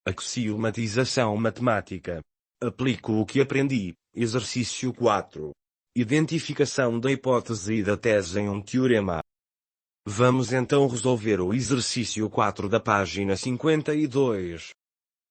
Axiomatização matemática. Aplico o que aprendi. Exercício 4. Identificação da hipótese e da tese em um teorema. Vamos então resolver o exercício 4 da página 52.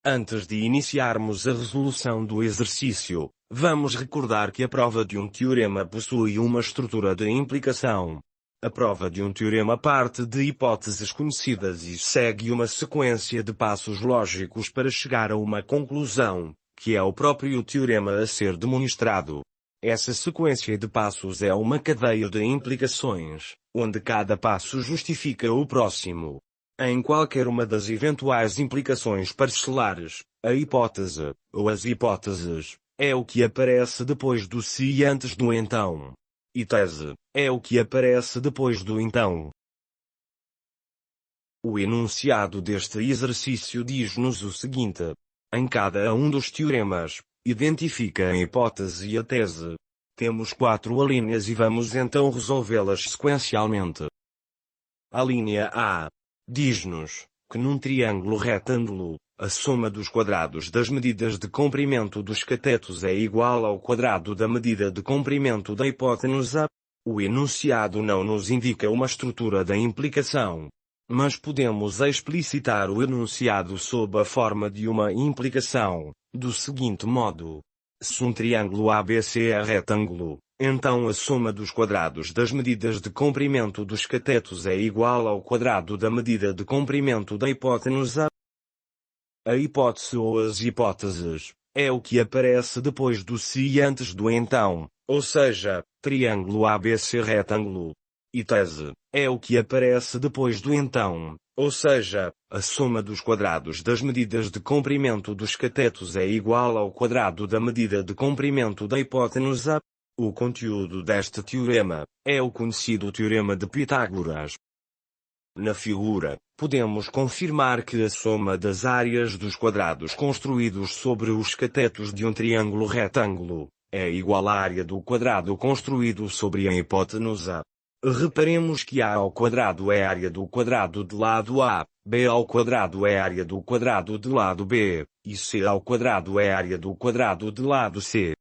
Antes de iniciarmos a resolução do exercício, vamos recordar que a prova de um teorema possui uma estrutura de implicação. A prova de um teorema parte de hipóteses conhecidas e segue uma sequência de passos lógicos para chegar a uma conclusão, que é o próprio teorema a ser demonstrado. Essa sequência de passos é uma cadeia de implicações, onde cada passo justifica o próximo. Em qualquer uma das eventuais implicações parcelares, a hipótese, ou as hipóteses, é o que aparece depois do se e antes do então. E tese, é o que aparece depois do então. O enunciado deste exercício diz-nos o seguinte. Em cada um dos teoremas, identifica a hipótese e a tese. Temos 4 alíneas e vamos então resolvê-las sequencialmente. A linha A diz-nos que num triângulo retângulo, a soma dos quadrados das medidas de comprimento dos catetos é igual ao quadrado da medida de comprimento da hipotenusa. O enunciado não nos indica uma estrutura da implicação, mas podemos explicitar o enunciado sob a forma de uma implicação, do seguinte modo. Se um triângulo ABC é retângulo, então a soma dos quadrados das medidas de comprimento dos catetos é igual ao quadrado da medida de comprimento da hipotenusa. A hipótese ou as hipóteses, é o que aparece depois do se e antes do então, ou seja, triângulo ABC retângulo. E tese, é o que aparece depois do então, ou seja, a soma dos quadrados das medidas de comprimento dos catetos é igual ao quadrado da medida de comprimento da hipotenusa. O conteúdo deste teorema, é o conhecido teorema de Pitágoras. Na figura, podemos confirmar que a soma das áreas dos quadrados construídos sobre os catetos de um triângulo retângulo, é igual à área do quadrado construído sobre a hipotenusa. Reparemos que A ao quadrado é a área do quadrado de lado A, B ao quadrado é a área do quadrado de lado B, e C ao quadrado é a área do quadrado de lado C.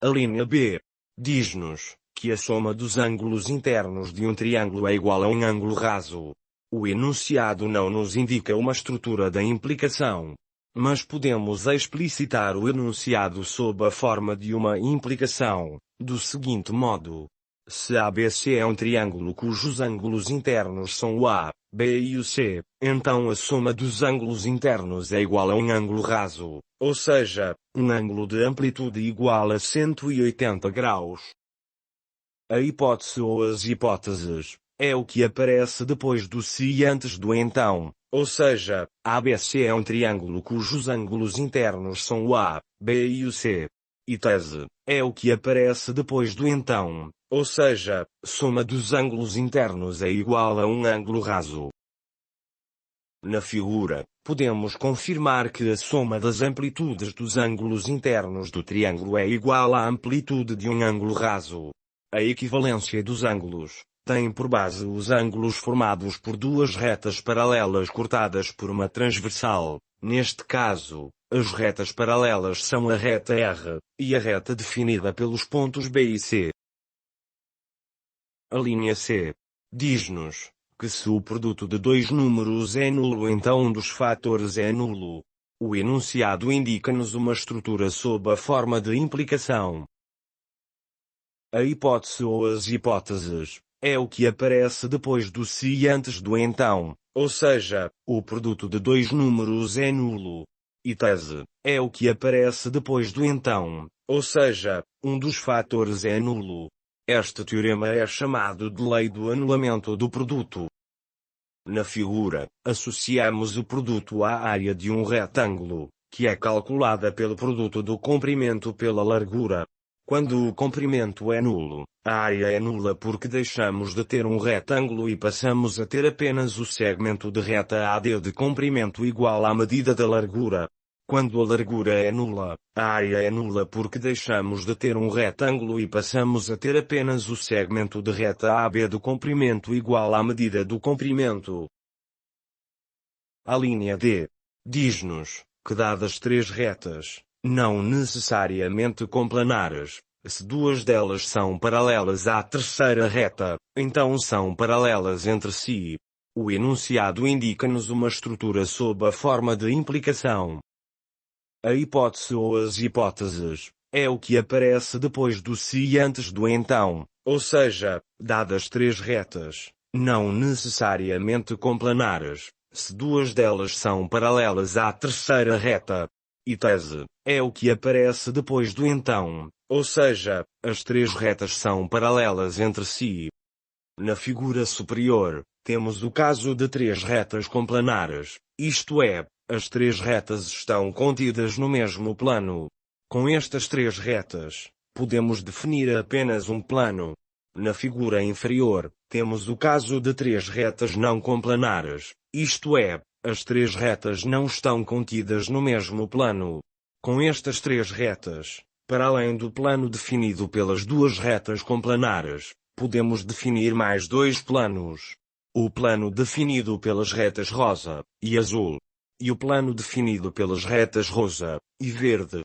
A linha B diz-nos que a soma dos ângulos internos de um triângulo é igual a um ângulo raso. O enunciado não nos indica uma estrutura da implicação, mas podemos explicitar o enunciado sob a forma de uma implicação, do seguinte modo. Se ABC é um triângulo cujos ângulos internos são o A, B e o C, então a soma dos ângulos internos é igual a um ângulo raso, ou seja, um ângulo de amplitude igual a 180 graus. A hipótese ou as hipóteses, é o que aparece depois do se e antes do então, ou seja, ABC é um triângulo cujos ângulos internos são o A, B e o C. E tese, é o que aparece depois do então, ou seja, soma dos ângulos internos é igual a um ângulo raso. Na figura, podemos confirmar que a soma das amplitudes dos ângulos internos do triângulo é igual à amplitude de um ângulo raso. A equivalência dos ângulos tem por base os ângulos formados por duas retas paralelas cortadas por uma transversal. Neste caso, as retas paralelas são a reta R, e a reta definida pelos pontos B e C. A linha C diz-nos que se o produto de dois números é nulo, então um dos fatores é nulo. O enunciado indica-nos uma estrutura sob a forma de implicação. A hipótese ou as hipóteses, é o que aparece depois do se e antes do então, ou seja, o produto de dois números é nulo. E tese, é o que aparece depois do então, ou seja, um dos fatores é nulo. Este teorema é chamado de lei do anulamento do produto. Na figura, associamos o produto à área de um retângulo, que é calculada pelo produto do comprimento pela largura. Quando o comprimento é nulo, a área é nula porque deixamos de ter um retângulo e passamos a ter apenas o segmento de reta AD de comprimento igual à medida da largura. Quando a largura é nula, a área é nula porque deixamos de ter um retângulo e passamos a ter apenas o segmento de reta AB de comprimento igual à medida do comprimento. A linha D diz-nos que dadas três retas, não necessariamente complanares, se duas delas são paralelas à terceira reta, então são paralelas entre si. O enunciado indica-nos uma estrutura sob a forma de implicação. A hipótese ou as hipóteses é o que aparece depois do se e antes do então, ou seja, dadas três retas, não necessariamente complanares, se duas delas são paralelas à terceira reta. E tese é o que aparece depois do então, ou seja, as três retas são paralelas entre si. Na figura superior, temos o caso de três retas complanares, isto é, as três retas estão contidas no mesmo plano. Com estas três retas, podemos definir apenas um plano. Na figura inferior, temos o caso de três retas não complanares, isto é, as três retas não estão contidas no mesmo plano. Com estas três retas, para além do plano definido pelas duas retas complanares, podemos definir mais dois planos. O plano definido pelas retas rosa e azul, e o plano definido pelas retas rosa e verde.